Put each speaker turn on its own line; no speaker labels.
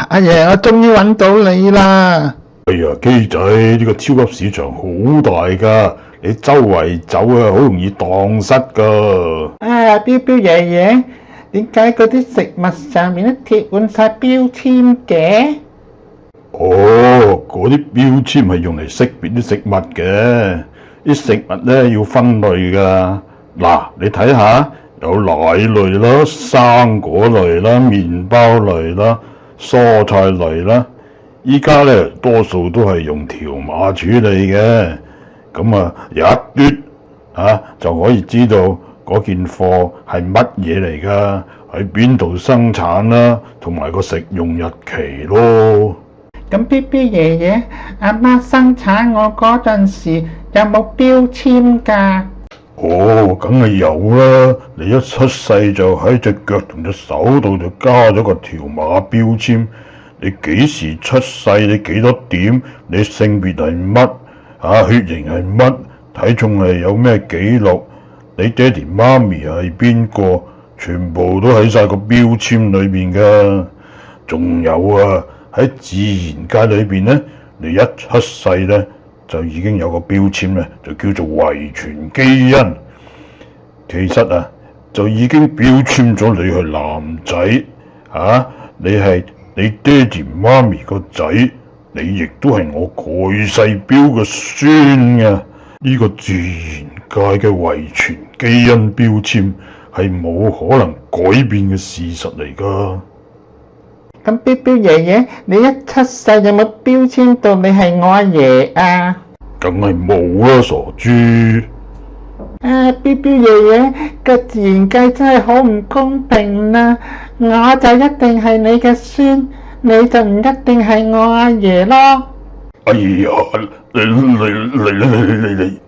阿爺，我終於揾到你啦！
哎呀，機仔，呢個超級市場好大噶，你周圍走啊，好容易蕩失噶。
標爺爺，點解嗰啲食物上面都貼滿晒標籤嘅？
哦，嗰啲標籤係用嚟識別啲食物嘅，啲食物咧要分類噶。嗱，你睇下，有奶類啦、生果類啦、麵包類啦、蔬菜類啦。依家咧多數都係用條碼處理嘅，咁啊有一嘟就可以知道嗰件貨係乜嘢嚟噶，喺邊度生產啦，同埋個食用日期咯。
咁爺爺，阿媽生產我嗰陣時有冇標籤㗎？
哦，梗係有啦！你一出世就喺隻腳同隻手度就加咗個條碼標籤。你幾時出世？你幾多點？你性別係乜？血型係乜？體重係有咩記錄？你爹哋媽咪係邊個？全部都喺晒個標籤裏邊噶。仲有啊，喺自然界裏邊咧，你一出世咧就已經有個標籤咧，就叫做遺傳基因。其實啊，就已經標籤咗你係男仔，你係你爹哋媽咪個仔，你亦都係我蓋世標嘅孫啊！呢個自然界嘅遺傳基因標籤係冇可能改變嘅事實嚟噶。
咁爺爺，你一出世有冇標籤到你係我阿爺啊？
梗係冇啦，傻豬！
爺爺，個自然界真係好唔公平啦！我就一定係你嘅孫，你就唔一定係我阿爺咯。
哎呀，你。